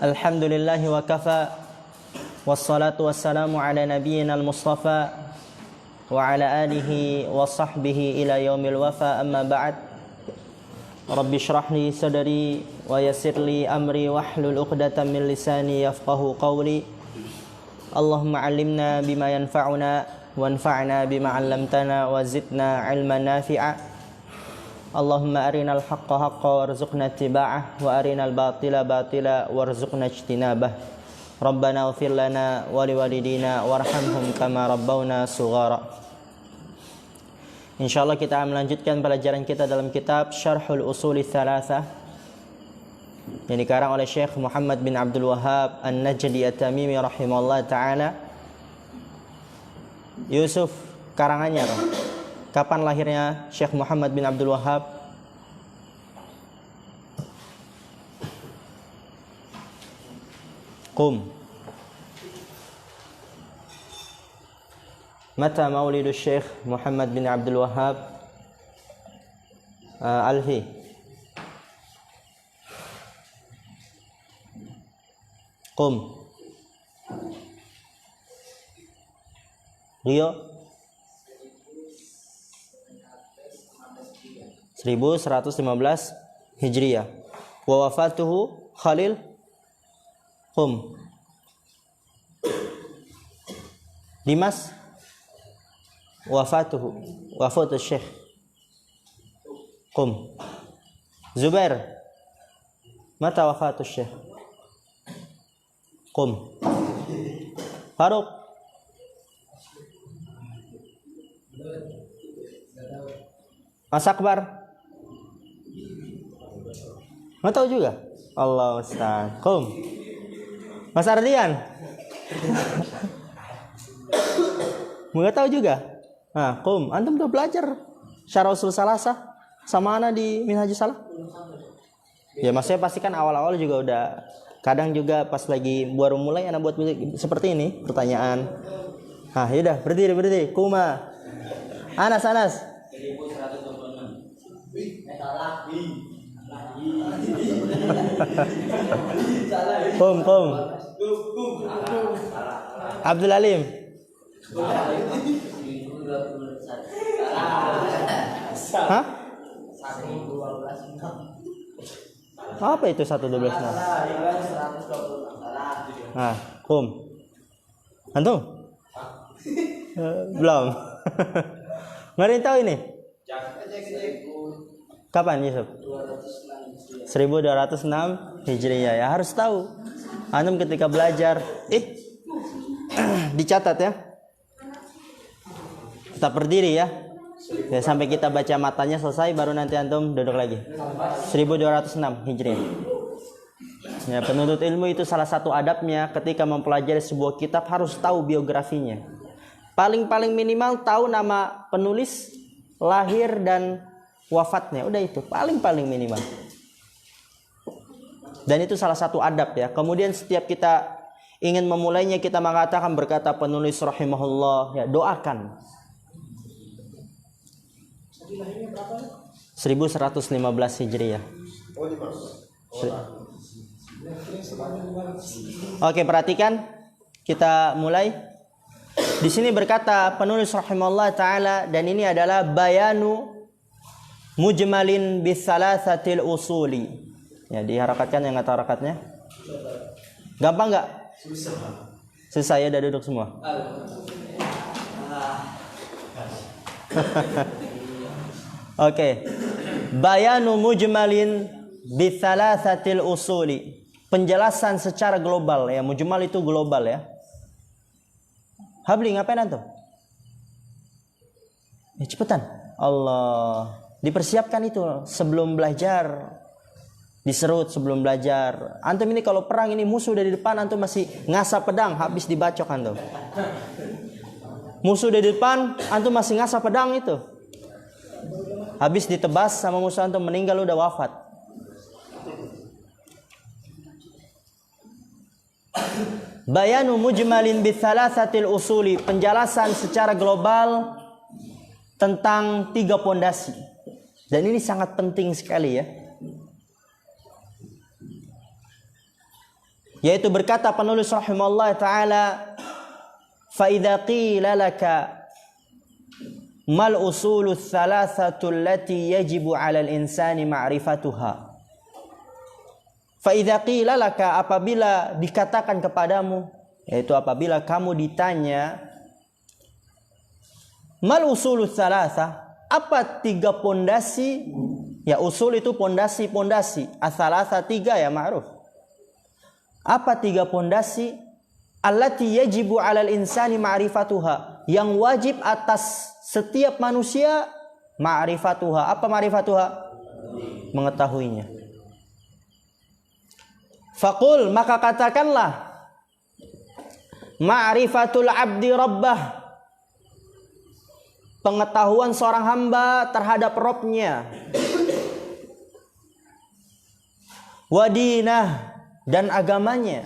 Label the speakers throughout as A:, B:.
A: Alhamdulillahi wa kafa. Wassalatu wassalamu ala nabiyyina al-mustafa wa ala alihi wa sahbihi ila yaumil wafa, amma ba'd. Rabbi shrah li sadri wa yassir li amri wahlul 'uqdatam min lisani yafqahu qawli. Allahumma 'allimna bima yanfa'una wanfa'na bima 'allamtana wa zidna 'ilman nafi'a. Allahumma arinal haqqa haqqa warzuqna ittiba'ah wa arinal batila batila warzuqna ijtinabah. Rabbana ighfir lana wa liwalidina warhamhum kama rabbawna sughara. Insyaallah kita akan melanjutkan pelajaran kita dalam kitab Syarhul Usuli Tsalatsah yang dikarang oleh Syekh Muhammad bin Abdul Wahhab An-Najdi At-Tamimi rahimahullah taala. Yusuf, karangannya kapan lahirnya Syekh Muhammad bin Abdul Wahhab? Qum. Mata maulidu Syekh Muhammad bin Abdul Wahhab? Alfi. Qum. Rio 1115 Hijriyah. Wa wafatuhu Khalil. Qum. Dimas wafatuhu wafatu Syekh. Qum. Zubair mata wafatu Syekh? Qum. Faruk. Mas Akbar nggak tahu juga. Allah Ustaz. Qum. Mas Ardian nggak tahu juga. Nah, Qum. Antum udah belajar Syarah Usul Salasah sama ana di Minhajus Salah? Ya, maksudnya pasti kan awal-awal juga udah. Kadang juga pas lagi baru mulai ana buat seperti ini pertanyaan. Nah, yaudah berdiri. Kuma. Anas. Qum. Abdul Alim. Hah? Apa itu 112? Nah, Qum. Antum? Belum. Nggak tahu ini? Kapan Yusuf? 1206 Hijriyah. Ya harus tahu. Antum ketika belajar, dicatat ya. Tetap berdiri ya. Ya, sampai kita baca matanya selesai baru nanti antum duduk lagi. 1206 Hijriah. Ya, penuntut ilmu itu salah satu adabnya ketika mempelajari sebuah kitab harus tahu biografinya. Paling minimal tahu nama penulis, lahir dan wafatnya. Udah itu paling minimal. Dan itu salah satu adab ya. Kemudian setiap kita ingin memulainya kita mengatakan berkata penulis rahimahullah, ya doakan. 1115 Hijriyah. Oke, perhatikan. Kita mulai. Di sini berkata penulis rahimahullah taala, dan ini adalah bayanu mujmalin bisalatsatil usuli. Ya, diharakatkan yang kata harakatnya. Gampang enggak? Susah ya, udah duduk semua. Oke. Bayanu mujmalin bisalatsatil usuli. Penjelasan secara global ya, mujmal itu global ya. Habli ngapain antum? Ya, cepetan. Allah. Dipersiapkan itu sebelum belajar. Diserut sebelum belajar. Antum ini kalau perang ini musuh dari depan, antum masih ngasah pedang, habis dibacok antum. Musuh dari depan, antum masih ngasah pedang itu. Habis ditebas sama musuh antum, meninggal udah wafat. Bayanu mujmalin bitsalatsatil usuli, penjelasan secara global tentang 3 pondasi. Dan ini sangat penting sekali ya. Yaitu berkata penulis rahimahullah taala, fa idza qila laka mal usulu thalathatu allati yajibu 'ala al-insani ma'rifatuha. Fa idza qila laka, apabila dikatakan kepadamu, yaitu apabila kamu ditanya, mal usulu thalatha, apa 3 pondasi? Ya, usul itu pondasi. Ats-tsalatsa 3 ya ma'ruf. Apa 3 pondasi? Allati yajibu 'alal insani ma'rifatuha, yang wajib atas setiap manusia ma'rifatuha. Apa ma'rifatuha? Mengetahuinya. Faqul, maka katakanlah, ma'rifatul 'abdi rabbah, pengetahuan seorang hamba terhadap Rabb-nya. Wa dinah, dan agamanya.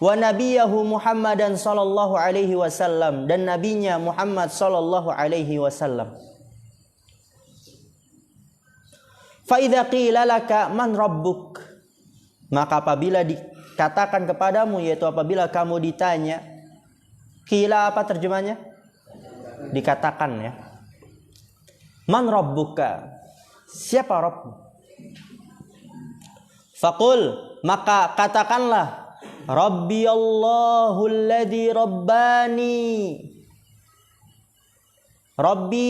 A: Wa nabiyahu Muhammadan sallallahu alaihi wasallam, dan nabinya Muhammad sallallahu alaihi wasallam. Fa idza qila laka man rabbuk, maka apabila dikatakan kepadamu, yaitu apabila kamu ditanya, qila apa terjemahnya? Dikatakan ya. Man rabbuka, siapa Rabbmu? Faqul, maka katakanlah, Rabbi Allahul ladzi rabbani. Rabbi,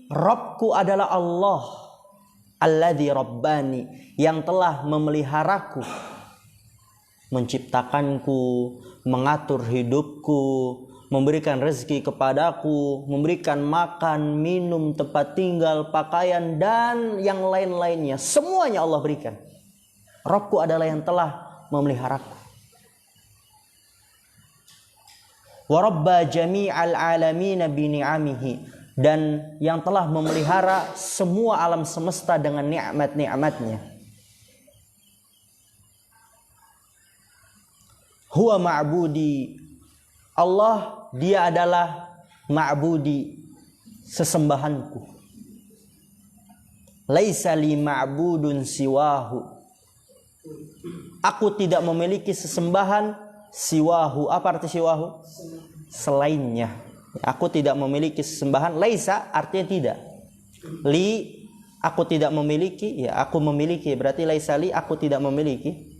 A: Rabbku adalah Allah, alladzi rabbani, yang telah memeliharaku, menciptakanku, mengatur hidupku, memberikan rezeki kepadaku, memberikan makan, minum, tempat tinggal, pakaian, dan yang lain-lainnya. Semuanya Allah berikan. Rabbku adalah yang telah memeliharaku. Wa rabba jami'al alamin bi ni'amihi, dan yang telah memelihara semua alam semesta dengan nikmat-nikmatnya. Huwa ma'budi, Allah, dia adalah ma'budi, sesembahanku. Laisa li ma'budun siwahu, aku tidak memiliki sesembahan siwahu. Apa arti siwahu? Selainnya. Aku tidak memiliki sesembahan. Laisa artinya tidak. Li, aku tidak memiliki. Ya, aku memiliki. Berarti laisa li, aku tidak memiliki.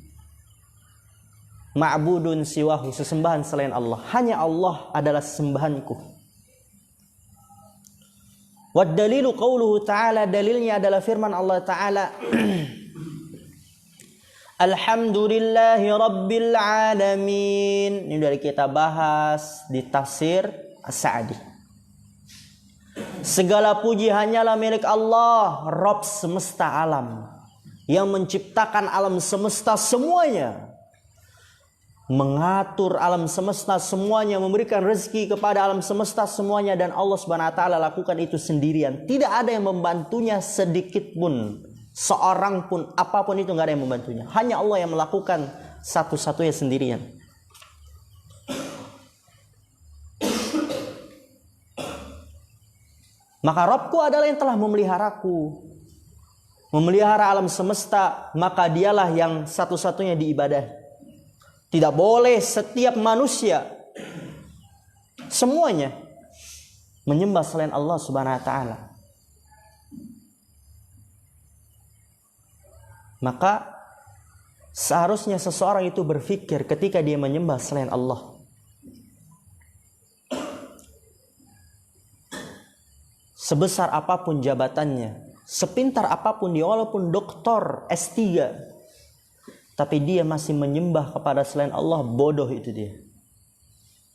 A: Ma'budun siwahu, sesembahan selain Allah. Hanya Allah adalah sesembahanku. Wad dalilu qauluhu ta'ala, dalilnya adalah firman Allah Ta'ala, Alhamdulillahi Rabbil Alamin. Ini dari kita bahas di tafsir As-Sa'di. Segala puji hanyalah milik Allah, Rabb semesta alam, yang menciptakan alam semesta semuanya, mengatur alam semesta semuanya, memberikan rezeki kepada alam semesta semuanya, dan Allah Subhanahu wa taala lakukan itu sendirian. Tidak ada yang membantunya sedikit pun. Seorang pun, apapun itu, nggak ada yang membantunya. Hanya Allah yang melakukan satu-satunya sendirian. Maka Rabbku adalah yang telah memeliharaku, memelihara alam semesta, maka dialah yang satu-satunya diibadahi. Tidak boleh setiap manusia semuanya menyembah selain Allah Subhanahu wa taala. Maka seharusnya seseorang itu berpikir ketika dia menyembah selain Allah, sebesar apapun jabatannya, sepintar apapun dia, walaupun doktor S3, tapi dia masih menyembah kepada selain Allah, bodoh itu dia.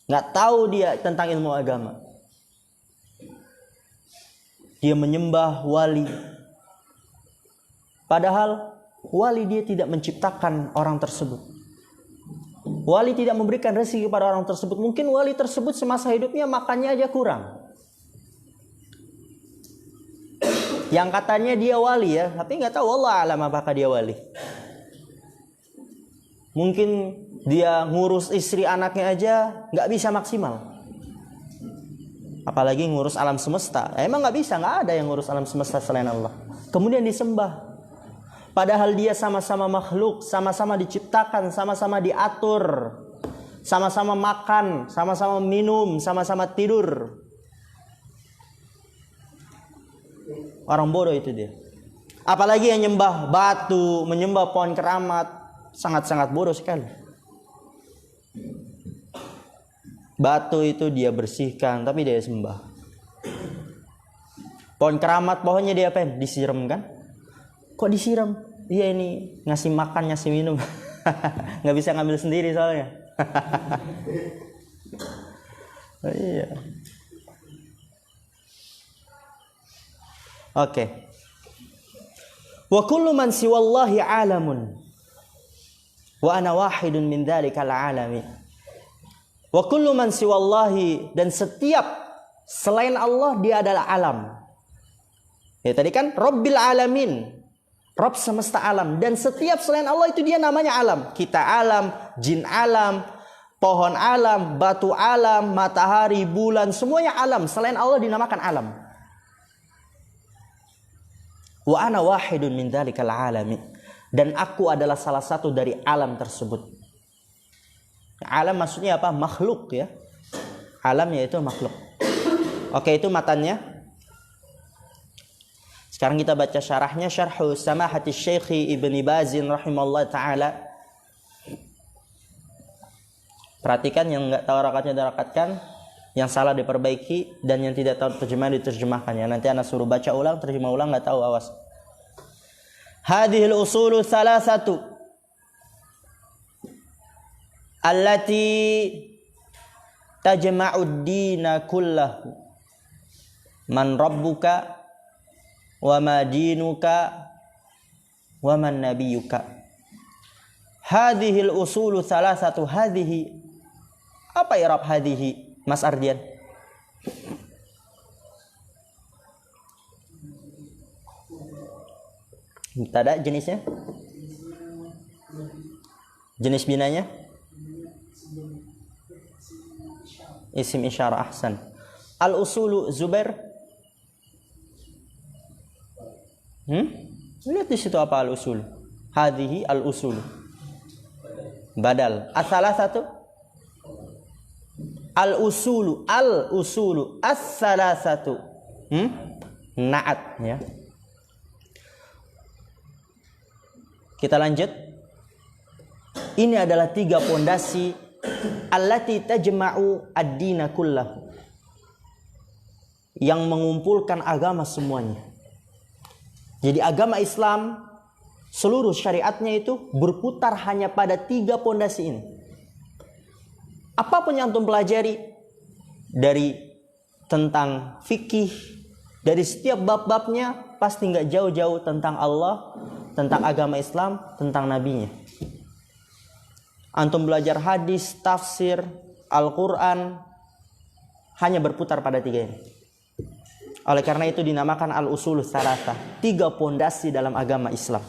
A: Nggak tahu dia tentang ilmu agama. Dia menyembah wali, padahal wali dia tidak menciptakan orang tersebut. Wali tidak memberikan rezeki kepada orang tersebut. Mungkin wali tersebut semasa hidupnya makannya aja kurang. Yang katanya dia wali ya, tapi nggak tahu Allah alam apakah dia wali. Mungkin dia ngurus istri anaknya aja nggak bisa maksimal, apalagi ngurus alam semesta. Emang nggak bisa, nggak ada yang ngurus alam semesta selain Allah. Kemudian disembah. Padahal dia sama-sama makhluk, sama-sama diciptakan, sama-sama diatur, sama-sama makan, sama-sama minum, sama-sama tidur. Orang bodoh itu dia. Apalagi yang menyembah batu, menyembah pohon keramat, sangat-sangat bodoh sekali. Batu itu dia bersihkan, tapi dia sembah. Pohon keramat, pohonnya dia apa? Disiram kan? Kok disiram? Iya ini ngasih makan, ngasih minum. Nggak bisa ngambil sendiri soalnya. Oh, iya. Oke. Wa kullu man siwallahi alamun. Wa ana wahidun min dzalikal alami. Wa kullu man siwallahi, dan setiap selain Allah dia adalah alam. Ya tadi kan Rabbil alamin, Rabb semesta alam, dan setiap selain Allah itu dia namanya alam. Kita alam, jin alam, pohon alam, batu alam, matahari, bulan, semuanya alam. Selain Allah dinamakan alam. Wa ana wahidun min dzalikal alami, dan aku adalah salah satu dari alam tersebut. Alam maksudnya apa? Makhluk ya. Alam yaitu makhluk. Oke, itu matanya. Sekarang kita baca syarahnya, Syarhu Samahati Syekh Ibn Bazin rahimahullah ta'ala. Perhatikan, yang enggak tahu rakatnya dirakatkan, yang salah diperbaiki, dan yang tidak tahu terjemahan diterjemahkan ya. Nanti anak suruh baca ulang, terjemah ulang, enggak tahu, awas. Hadhil usulu thalathatu allati tajma'ud dina kullahu. Man rabbuka wa ma dinuka wa man nabiyuka. Hadhil usulu thalathatu. Hadhihi, apa i'rab hadhihi Mas Ardian? Mubtada, jenisnya? Jenis binanya? Isim isyarah, ahsan. Al usulu Zubair. Lihat di situ apa al usul. Hadhihi al usul. Badal. As-salasatu. Al usulu. Al usulu. As-salasatu. Naat ya. Kita lanjut. Ini adalah 3 pondasi allati tajma'u ad-dina kullahu, yang mengumpulkan agama semuanya. Jadi agama Islam seluruh syariatnya itu berputar hanya pada 3 pondasi ini. Apapun yang antum pelajari, dari tentang fikih, dari setiap bab-babnya pasti nggak jauh-jauh tentang Allah, tentang agama Islam, tentang nabinya. Antum belajar hadis, tafsir, Al-Quran, hanya berputar pada 3 ini. Oleh karena itu dinamakan al-usulus tsalatsa, 3 pondasi dalam agama Islam.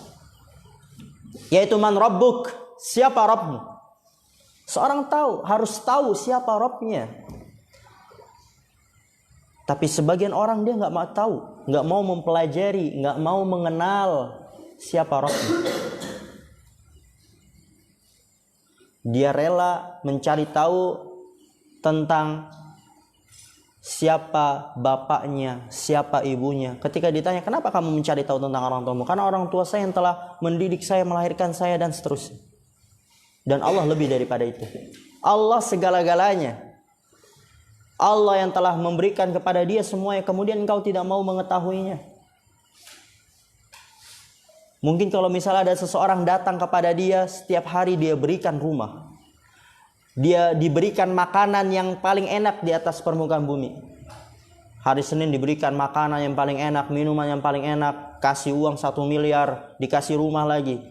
A: Yaitu man rabbuk, siapa Rabbmu. Seorang harus tahu siapa Rabbnya. Tapi sebagian orang dia nggak mau tahu, nggak mau mempelajari, nggak mau mengenal siapa Rabbnya. Dia rela mencari tahu tentang siapa bapaknya, siapa ibunya. Ketika ditanya, kenapa kamu mencari tahu tentang orang tuamu? Karena orang tua saya yang telah mendidik saya, melahirkan saya, dan seterusnya. Dan Allah lebih daripada itu. Allah segala-galanya. Allah yang telah memberikan kepada dia semuanya, kemudian engkau tidak mau mengetahuinya. Mungkin kalau misalnya ada seseorang datang kepada dia, setiap hari dia berikan rumah. Dia diberikan makanan yang paling enak di atas permukaan bumi. Hari Senin diberikan makanan yang paling enak, minuman yang paling enak, kasih uang 1 miliar, dikasih rumah lagi.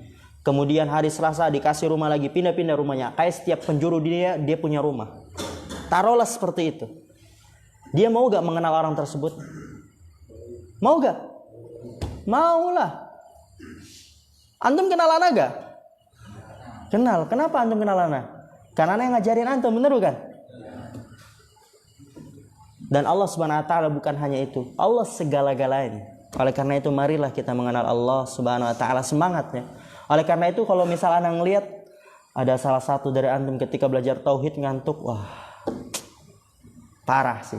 A: Kemudian hari Selasa dikasih rumah lagi, pindah-pindah rumahnya. Kayak setiap penjuru dia punya rumah. Taruhlah seperti itu. Dia mau gak mengenal orang tersebut? Mau gak? Maulah. Antum kenal anak gak? Kenal. Kenapa antum kenal anak? Karena yang ngajarin antum, bener bukan? Dan Allah Subhanahu wa taala bukan hanya itu. Allah segala-galanya. Oleh karena itu marilah kita mengenal Allah Subhanahu wa taala, semangatnya. Oleh karena itu kalau misal Anda ngelihat ada salah satu dari antum ketika belajar tauhid ngantuk, wah, parah sih.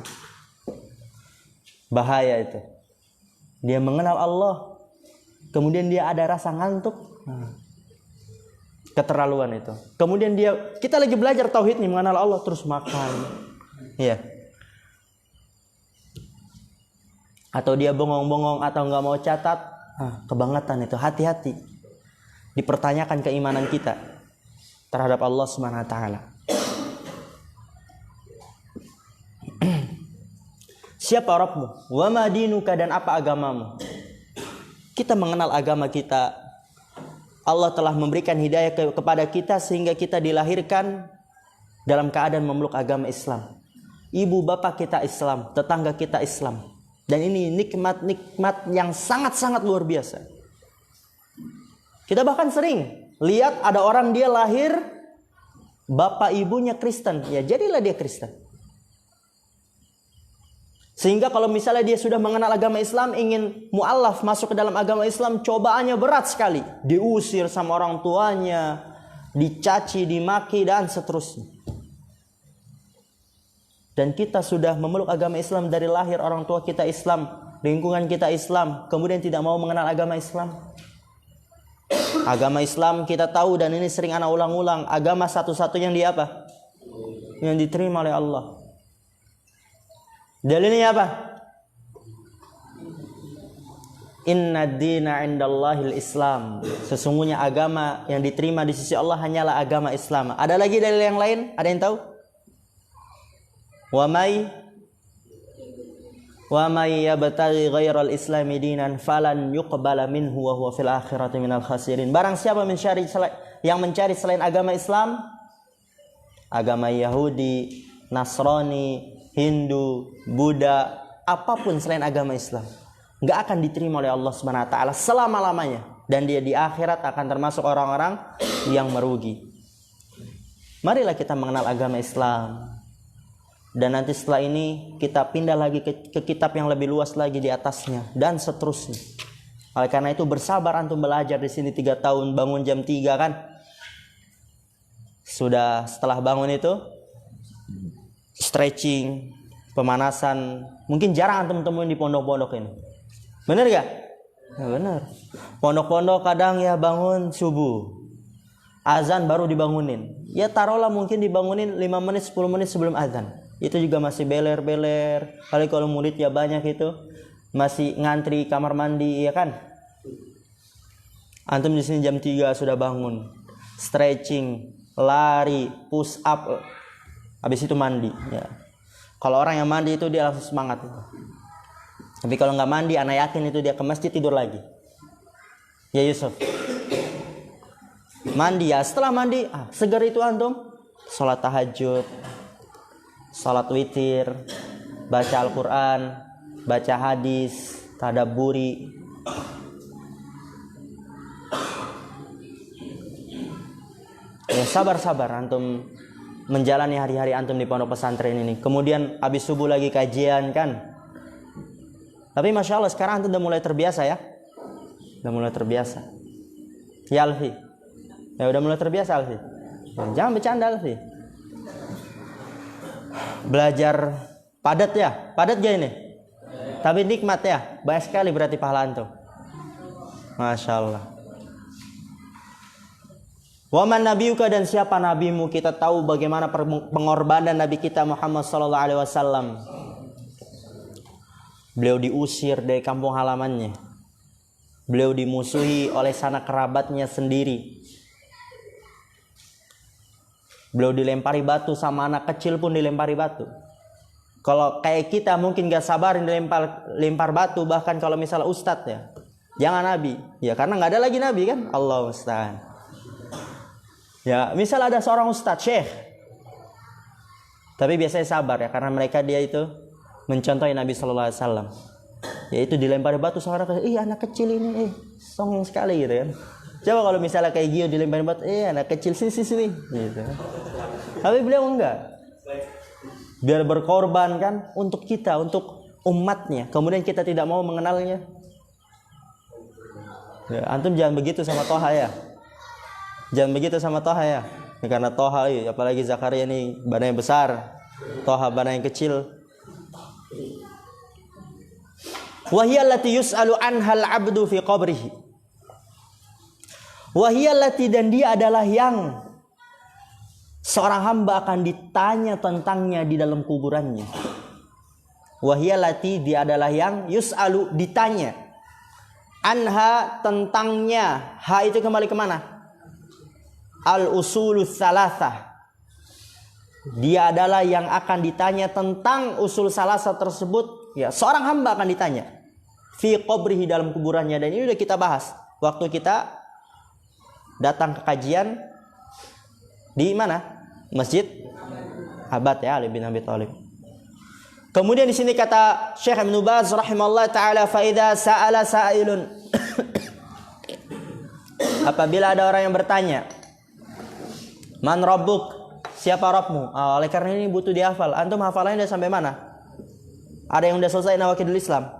A: Bahaya itu. Dia mengenal Allah, kemudian dia ada rasa ngantuk. Keterlaluan itu. Kemudian kita lagi belajar tauhid nih, mengenal Allah, terus makan. Iya. Atau dia bongong-bongong atau nggak mau catat, kebangetan itu. Hati-hati. Dipertanyakan keimanan kita terhadap Allah Subhanahu wa taala. Siapa Rabbmu? Wa ma dinuka, dan apa agamamu? Kita mengenal agama kita. Allah telah memberikan hidayah kepada kita sehingga kita dilahirkan dalam keadaan memeluk agama Islam. Ibu bapak kita Islam, tetangga kita Islam. Dan ini nikmat-nikmat yang sangat-sangat luar biasa. Kita bahkan sering lihat ada orang dia lahir, bapak ibunya Kristen, ya jadilah dia Kristen. Sehingga kalau misalnya dia sudah mengenal agama Islam, ingin mu'alaf masuk ke dalam agama Islam, cobaannya berat sekali. Diusir sama orang tuanya, dicaci, dimaki, dan seterusnya. Dan kita sudah memeluk agama Islam dari lahir, orang tua kita Islam, lingkungan kita Islam, kemudian tidak mau mengenal agama Islam. Agama Islam kita tahu, dan ini sering ana ulang-ulang, agama satu-satunya yang apa? Yang diterima oleh Allah. Dalilnya apa? Inna dina indallahil Islam. Sesungguhnya agama yang diterima di sisi Allah hanyalah agama Islam. Ada lagi dalil yang lain? Ada yang tahu? Wa may yabtaghi ghairal islami dinan falan yuqbala minhu wa huwa fil akhirati minal khasirin. Barang siapa yang mencari selain agama Islam, agama Yahudi, Nasrani, Hindu, Buddha, apapun selain agama Islam, nggak akan diterima oleh Allah Subhanahu wa taala selama-lamanya, dan dia di akhirat akan termasuk orang-orang yang merugi. Marilah kita mengenal agama Islam, dan nanti setelah ini kita pindah lagi ke kitab yang lebih luas lagi di atasnya, dan seterusnya. Oleh karena itu bersabar antum belajar di sini 3 tahun, bangun jam 3 kan? Sudah setelah bangun itu stretching, pemanasan, mungkin jarang antum temuin di pondok-pondok ini. Bener gak? Ya, bener. Pondok-pondok kadang ya bangun subuh, azan baru dibangunin. Ya taruhlah mungkin dibangunin 5 menit 10 menit sebelum azan. Itu juga masih beler-beler. Kali kalau muridnya banyak itu masih ngantri kamar mandi, ya kan? Antum di sini jam 3 sudah bangun, stretching, lari, push up, habis itu mandi. Ya. Kalau orang yang mandi itu dia langsung semangat. Tapi kalau nggak mandi, anak yakin itu dia ke masjid tidur lagi. Ya Yusuf. Mandi ya, setelah mandi, segar itu antum, sholat tahajud, sholat witir, baca Al-Quran, baca hadis, tadabburi. Ya sabar-sabar antum menjalani hari-hari antum di pondok pesantren ini. Kemudian habis subuh lagi kajian kan. Tapi Masya Allah sekarang antum udah mulai terbiasa ya. Udah mulai terbiasa. Ya Alfi. Ya udah mulai terbiasa Alfi. Jangan bercanda Alfi. Belajar padat ya. Padat gak ini? Tapi nikmat ya. Banyak sekali berarti pahala antum. Masya Allah. Waman nabiyuka, dan siapa nabimu? Kita tahu bagaimana pengorbanan Nabi kita Muhammad sallallahu alaihi wasallam. Beliau diusir dari kampung halamannya. Beliau dimusuhi oleh sanak kerabatnya sendiri. Beliau dilempari batu, sama anak kecil pun dilempari batu. Kalau kayak kita mungkin gak sabarin lempar batu, bahkan kalau misalnya ustadz ya. Jangan nabi. Ya karena gak ada lagi nabi kan. Allah musta'an. Ya, misal ada seorang ustadz, syekh. Tapi biasanya sabar ya, karena mereka dia itu mencontohi Nabi sallallahu alaihi wasallam. Yaitu dilempari batu sama anak kecil. Anak kecil ini, songong sekali gitu kan. Coba kalau misalnya kayak Gio dilempari batu, anak kecil sini gitu. Tapi beliau enggak. Biar berkorban kan untuk kita, untuk umatnya. Kemudian kita tidak mau mengenalnya. Ya, antum jangan begitu sama Toha ya. Jangan begitu sama Toha ya. Ini karena Toha, apalagi Zakaria ini badannya besar, Toha badannya kecil. Wahiyallati yus'alu anhal abdu fi qabrihi. Wahiyallati, dan dia adalah yang seorang hamba akan ditanya tentangnya di dalam kuburannya. Wahiyallati, dia adalah yang yus'alu, ditanya. Anha, tentangnya. Ha itu kembali kemana? Al-usulus salasah. Dia adalah yang akan ditanya tentang usul salasah tersebut. Ya, seorang hamba akan ditanya fi qabrihi, dalam kuburannya. Dan ini sudah kita bahas waktu kita datang ke kajian di mana? Masjid Abad ya, Ali bin Abi Thalib. Kemudian di sini kata Syekh Ibnu Baz rahimahullah taala, fa idza sa'ala sa'ilun. Apabila ada orang yang bertanya, man rabbuk, siapa Rabbmu? Oleh karena ini butuh dihafal. Antum hafalannya udah sampai mana? Ada yang udah selesai nawakidul Islam?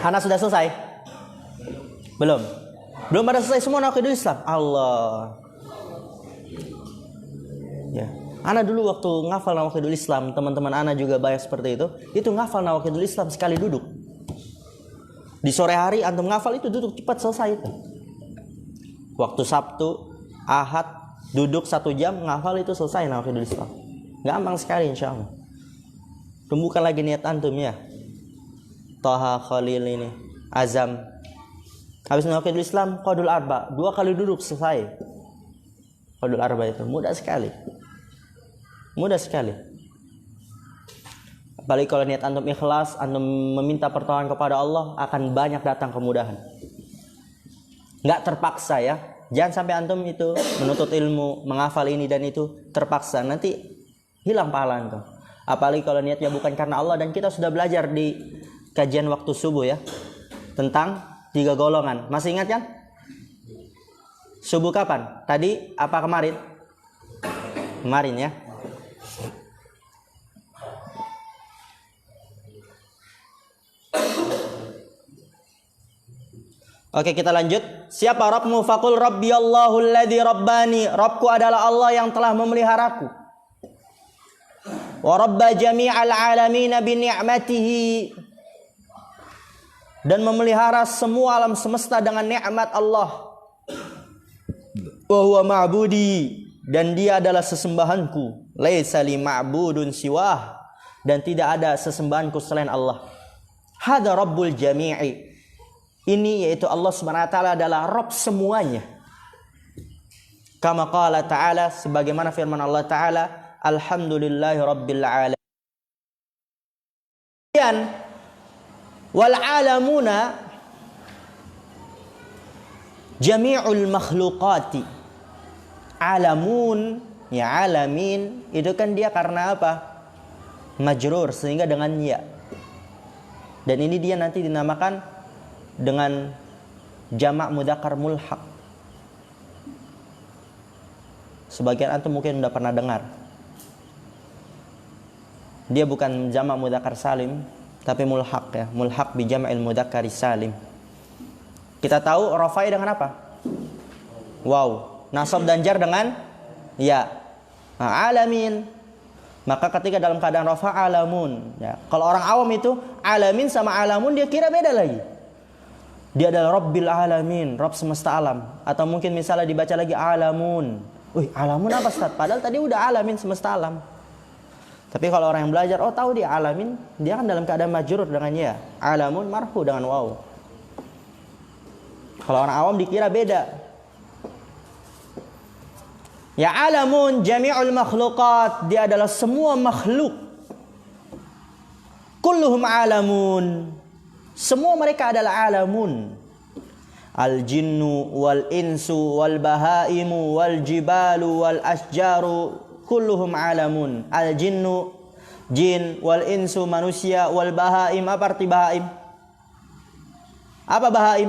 A: Hana sudah selesai? Belum? Belum pada selesai semua nawakidul Islam? Allah. Ya. Ana dulu waktu ngafal nawakidul Islam, teman-teman ana juga banyak seperti itu. Itu ngafal nawakidul Islam sekali duduk. Di sore hari antum ngafal itu duduk cepat selesai itu. Waktu Sabtu, Ahad, duduk 1 jam ngafal itu selesai nawakidul Islam. Gampang sekali insyaallah. Tumbuhkan lagi niat antum ya. Toha, Khalil ini, Azam. Habis nawakidul Islam, Qadul Arba, 2 kali duduk selesai. Qadul Arba itu mudah sekali. Mudah sekali. Apalagi kalau niat antum ikhlas, antum meminta pertolongan kepada Allah, akan banyak datang kemudahan. Enggak terpaksa ya. Jangan sampai antum itu menuntut ilmu, menghafal ini dan itu terpaksa, nanti hilang pahala antum. Apalagi kalau niatnya bukan karena Allah. Dan kita sudah belajar di kajian waktu subuh ya, tentang 3 golongan. Masih ingat kan? Subuh kapan? Tadi apa kemarin? Kemarin ya. Oke, kita lanjut. Siapa Rabbmu? Faqul Rabbi Allahu alladzi rabbani. Rabbku adalah Allah yang telah memeliharaku. Wa rabba jami'al alamin bi ni'matihi. Dan memelihara semua alam semesta dengan nikmat Allah. Wa huwa ma'budi, dan dia adalah sesembahanku. Laisa li ma'budun siwah, dan tidak ada sesembahanku selain Allah. Hada Rabbul jami'i. Ini yaitu Allah Subhanahu wa taala adalah Rabb semuanya. Kama qala ta'ala, sebagaimana firman Allah taala, alhamdulillahi rabbil alamin. Wal alamuna jami'ul makhluqati. Alamun, ya alamin, itu kan dia karena apa? Majrur, sehingga dengan ya. Dan ini dia nanti dinamakan dengan jamak mudzakkar mulhaq. Sebagian antum mungkin sudah pernah dengar. Dia bukan jamak mudzakkar salim, tapi mulhaq ya, mulhaq bi jam'il mudzakkar salim. Kita tahu rafai dengan apa? Waw. Nasab dan jar dengan ya. Nah, alamin. Maka ketika dalam keadaan rafa alamun ya. Kalau orang awam itu alamin sama alamun dia kira beda lagi. Dia adalah Rabbil alamin, Rabb semesta alam. Atau mungkin misalnya dibaca lagi alamun. Wih, alamun apa Ustaz? Padahal tadi udah alamin semesta alam. Tapi kalau orang yang belajar, oh tahu dia alamin, dia kan dalam keadaan majrur dengan ya. Alamun marfu dengan waw. Kalau orang awam dikira beda. Ya alamun jami'ul makhluqat, dia adalah semua makhluk. Kulluhum alamun. Semua mereka adalah alamun. Al jinnu wal insu wal bahaimu wal jibalu wal asjaru kulluhum alamun. Al jinnu jin, wal insu manusia, wal bahaim, apa arti bahaim? Apa bahaim?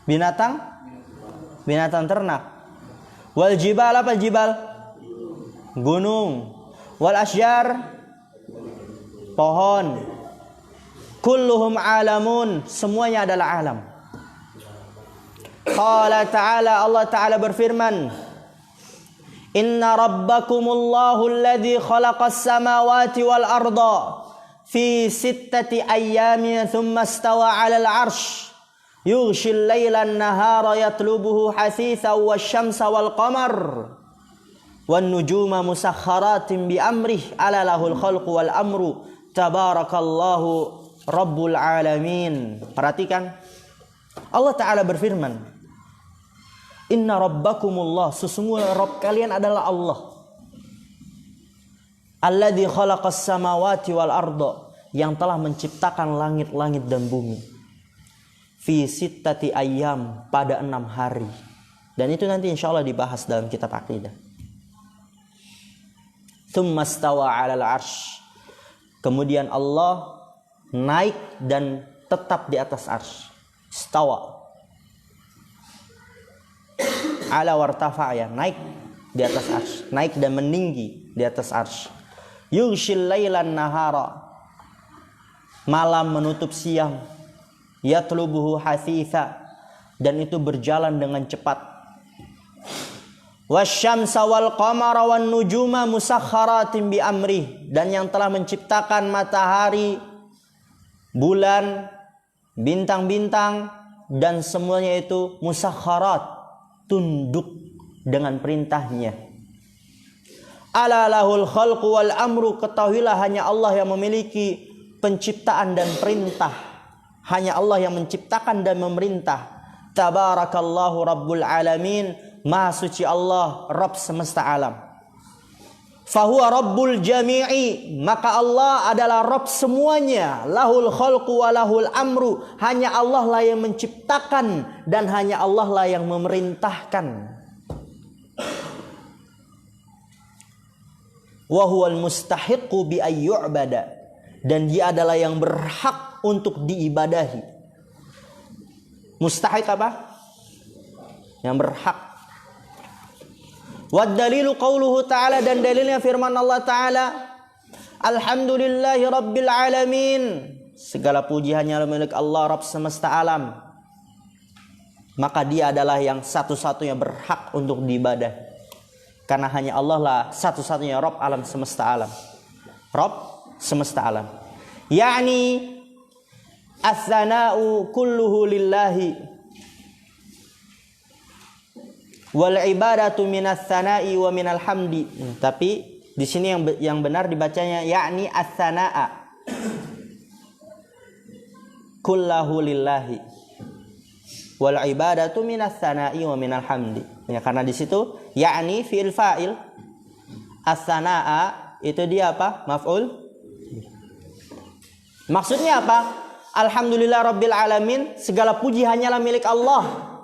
A: Binatang? Binatang ternak. Wal jibal, apa jibal? Gunung. Wal asjar, pohon. Kulluhum alamun, semuanya adalah alam. Qala ta'ala, Allah Ta'ala berfirman, Inna rabbakumullahu alladhi khalaqas samawati wal arda fi sittati ayyamin thumma istawa 'alal 'arsy yughshil laila an-nahara yatlubuhu hasithan wasyamsa wal qamar wan nujuma musakhkharatin bi amrih ala lahul khalqu wal amru tabarakallahu rabbul alamin. Perhatikan, Allah Ta'ala berfirman, Inna rabbakumullah, sesungguhnya Rabb kalian adalah Allah, alladzi khalaqas samawati wal arda, yang telah menciptakan langit-langit dan bumi, fi sittati ayyam, pada 6 hari. Dan itu nanti insya Allah dibahas dalam kitab akidah. Tsumma stawa 'alal 'arsy, kemudian Allah naik dan tetap di atas arsy. Stawa, ala wartafa, ya, naik di atas arsy, naik dan meninggi di atas arsy. Yughshil lailan nahara, malam menutup siang. Yatlubuhu hasitha, dan itu berjalan dengan cepat. Wasyamsa wal qamara wan nujuma musakhkharatin bi amrih, dan yang telah menciptakan matahari, bulan, bintang-bintang, dan semuanya itu musakhkharat, tunduk dengan perintahnya. Ala lahul khalqu wal amru, ketahuilah hanya Allah yang memiliki penciptaan dan perintah. Hanya Allah yang menciptakan dan memerintah. Tabarakallahu rabbul alamin, maha suci Allah, Rabb semesta alam. Fahuwa rabbul jami'i, maka Allah adalah Rabb semuanya. Lahul khalqu wa lahul amru, hanya Allah lah yang menciptakan dan hanya Allah lah yang memerintahkan. Wa huwal mustahiqqu bi ayyu'bada, dan dia adalah yang berhak untuk diibadahi. Mustahiq apa? Yang berhak. Wad dalilu qauluhu ta'ala, dan dalilnya firman Allah Ta'ala, Alhamdulillahi rabbil alamin, segala puji hanya milik Allah, Rabb semesta alam. Maka dia adalah yang satu-satunya berhak untuk diibadah, karena hanya Allah lah satu-satunya Rabb alam semesta alam. Rabb semesta alam, yakni as-sana'u kulluhu lillahi, wal ibadatu minas sana'i wa minal hamdi. Tapi di sini yang benar dibacanya yakni as-sana'a kullahu lillahi wal ibadatu minas sana'i wa minal hamdi. Ya, karena di situ yakni fi'il fa'il, as-sana'a itu dia apa? Maf'ul. Maksudnya apa? Alhamdulillah rabbil alamin, segala puji hanyalah milik Allah.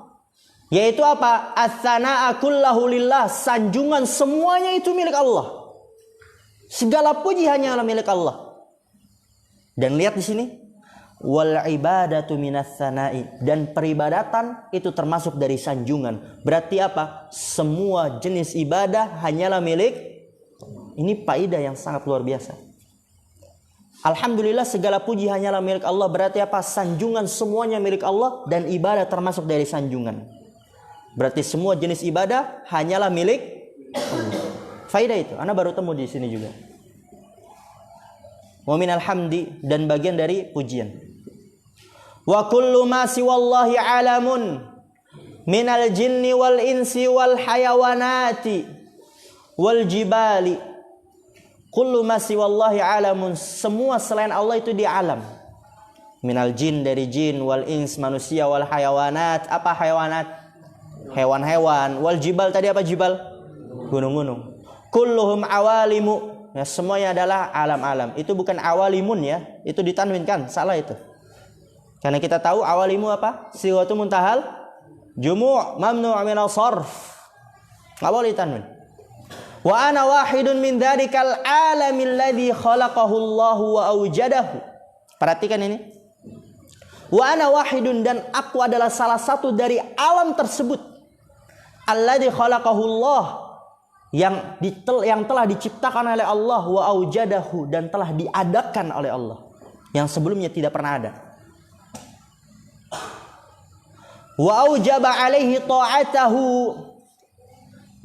A: Yaitu apa? As-sana'a kullahu lillah, sanjungan semuanya itu milik Allah. Segala puji hanyalah milik Allah. Dan lihat di sini, wal ibadatu minas sana'i, dan peribadatan itu termasuk dari sanjungan. Berarti apa? Semua jenis ibadah hanyalah milik. Ini faedah yang sangat luar biasa. Alhamdulillah segala puji hanyalah milik Allah, berarti apa? Sanjungan semuanya milik Allah, dan ibadah termasuk dari sanjungan. Berarti semua jenis ibadah hanyalah milik Allah. Faedah itu Anda baru temu di sini juga. Wa minal hamdi, dan bagian dari pujian. Wa kullu ma siwallahi alamun minal jinni wal insi wal hayawanati wal jibali. Kullu ma siwallahi alamun, semua selain Allah itu di alam. Minal jin, dari jin, wal ins manusia, wal hayawanat, apa hayawanat? Hewan-hewan. Wal jibal, tadi apa jibal? Gunung-gunung. Kulluhum awalimu, ya, semuanya adalah alam-alam. Itu bukan awalimun, ya, itu ditanwinkan, salah itu. Karena kita tahu awalimu apa? Sighatu muntahal jumu' mamnu' minal sarf, nggak boleh ditanwin. Wa ana wahidun min dzarikal alamil ladzi khalaqahu Allahu wa awjadahu. Perhatikan ini. Wa ana wahidun, dan aku adalah salah satu dari alam tersebut. Alladzi khalaqahu Allah, yang telah diciptakan oleh Allah, wa aujadahu, dan telah diadakan oleh Allah, yang sebelumnya tidak pernah ada. Wa aujaba alaihi ta'atahu,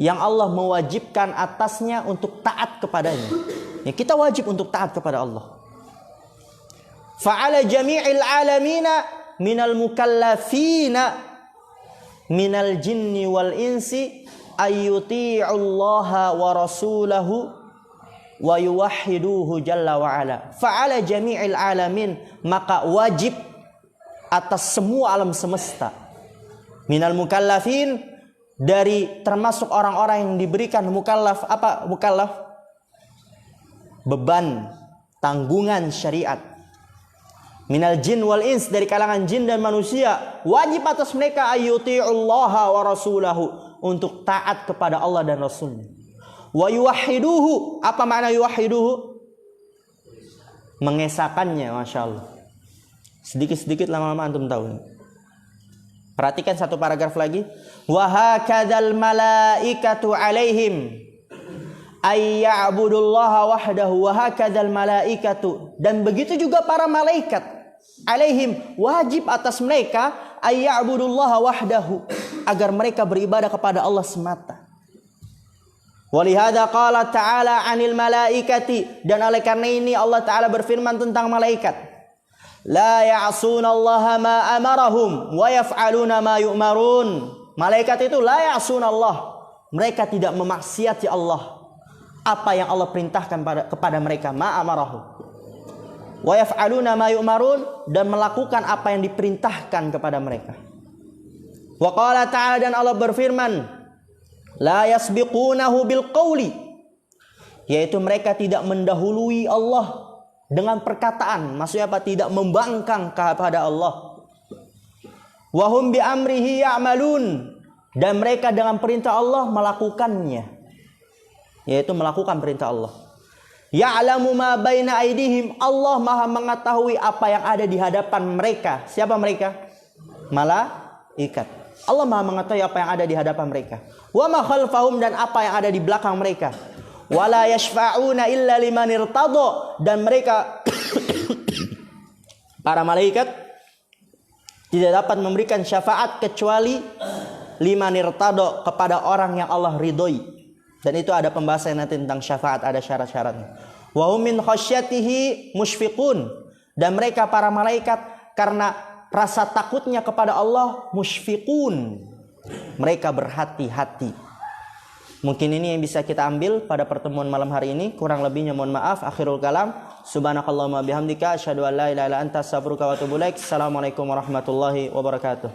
A: yang Allah mewajibkan atasnya untuk taat kepadanya. Ya, kita wajib untuk taat kepada Allah. Fa'ala jami'il alamina minal mukallafina minal jinni wal insi ayyuti'ullaha wa rasulahu wa yuwahhiduhu jalla wa ala. Fa'ala jami'il alamin, maka wajib atas semua alam semesta. Minal mukallafin, dari termasuk orang-orang yang diberikan mukallaf. Apa mukallaf? Beban, tanggungan syariat. Minal jin wal ins, dari kalangan jin dan manusia, wajib atas mereka ayyuti'ullaha wa rasulahu, untuk taat kepada Allah dan Rasulnya. Wa yuwahhiduhu, apa makna yuwahhiduhu? Mengesahkannya, Masya Allah. Sedikit-sedikit lama-lama antum tahu. Perhatikan satu paragraf lagi. Wa hakadzal malaikatu alaihim ayya'budullaha wahdahu wa hakadzal malaikatu, dan begitu juga para malaikat alaihim, wajib atas mereka ayya'budullaha wahdahu, agar mereka beribadah kepada Allah semata. Walihada qala ta'ala 'anil malaikati, dan oleh karena ini Allah Ta'ala berfirman tentang malaikat. La ya'sunallaha ma amarahum wa yaf'aluna ma yu'marun. Malaikat itu la ya'sunallah, mereka tidak memaksiati Allah, apa yang Allah perintahkan kepada mereka, ma amarahum wa yaf'aluna ma yu'marun, dan melakukan apa yang diperintahkan kepada mereka. Wa qala ta'ala, dan Allah berfirman, la yasbiqunahu bil qawli, yaitu mereka tidak mendahului Allah dengan perkataan. Maksudnya apa? Tidak membangkang kepada Allah. Wa hum bi amrihi ya'malun, dan mereka dengan perintah Allah melakukannya, yaitu melakukan perintah Allah. Ya'lamu ma baina aydihim, Allah Maha mengetahui apa yang ada di hadapan mereka. Siapa mereka? Malaikat. Allah Maha mengetahui apa yang ada di hadapan mereka. Wa ma khalfahum, dan apa yang ada di belakang mereka. Wala yashfa'una illa liman irtada, dan mereka para malaikat tidak dapat memberikan syafaat kecuali liman irtada, kepada orang yang Allah ridhoi. Dan itu ada pembahasan nanti tentang syafaat, ada syarat-syaratnya. Wa hum min khasyatihi musyfiqun, dan mereka para malaikat karena rasa takutnya kepada Allah musyfiqun, mereka berhati-hati. Mungkin ini yang bisa kita ambil pada pertemuan malam hari ini. Kurang lebihnya mohon maaf. Akhirul kalam. Subhanakallahumma bihamdika asyhadu an la ilaha illa anta astaghfiruka wa atubu ilaik. Assalamualaikum warahmatullahi wabarakatuh.